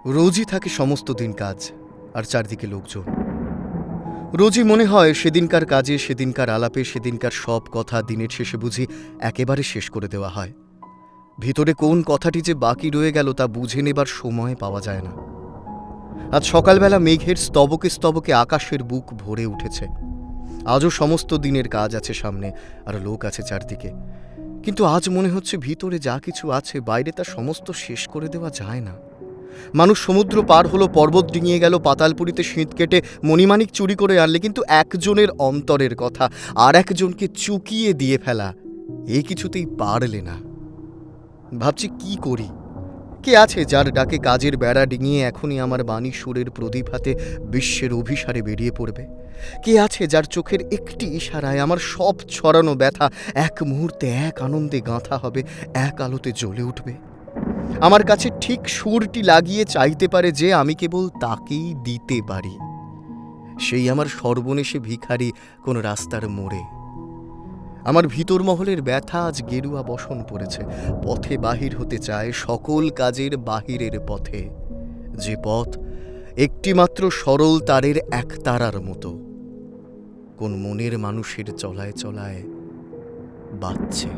রোজই থাকে সমস্ত দিন কাজ, আর চারদিকে লোকজন। রোজই মনে হয় সেদিনকার কাজে, সেদিনকার আলাপে, সেদিনকার সব কথা দিনের শেষে বুঝি একেবারে শেষ করে দেওয়া হয়। ভিতরে কোন কথাটি যে বাকি রয়ে গেল তা বুঝে নেবার সময় পাওয়া যায় না। আজ সকালবেলা মেঘের স্তবকে স্তবকে আকাশের বুক ভরে উঠেছে। আজও সমস্ত দিনের কাজ আছে সামনে, আর লোক আছে চারদিকে। কিন্তু আজ মনে হচ্ছে ভিতরে যা কিছু আছে বাইরে তা সমস্ত শেষ করে দেওয়া যায় না। মানুষ সমুদ্র পার হলো, পর্বত ডিঙিয়ে গেল, পাতালপুরীতে শীত কেটে মণিমাণিক চুরি করে আনলে, কিন্তু একজনের অন্তরের কথা আর একজনকে চুকিয়ে দিয়ে ফেলা এই কিছুতেই পারলে না। ভাবছি কি করি। কে আছে যার ডাকে কাজের বেড়া ডিঙিয়ে এখনই আমার বাণী সুরের প্রদীপ হাতে বিশ্বের অভিসারে বেরিয়ে পড়বে? কে আছে যার চোখের একটি ইশারায় আমার সব ছড়ানো ব্যথা এক মুহূর্তে এক আনন্দে গাঁথা হবে, এক আলোতে জ্বলে উঠবে? আমার কাছে ঠিক সুরটি লাগিয়ে চাইতে পারে যে আমি কেবল তাকেই দিতে পারি। সেই আমার সর্বনেশে ভিখারি কোন রাস্তার মোড়ে। আমার ভিতর মহলের ব্যথা আজ গেরুয়া বসন পড়েছে, পথে বাহির হতে চায়, সকল কাজের বাহিরের পথে, যে পথ একটিমাত্র সরল তারের একতারার মতো কোন মনের মানুষের চলায় চলায় বাজছে।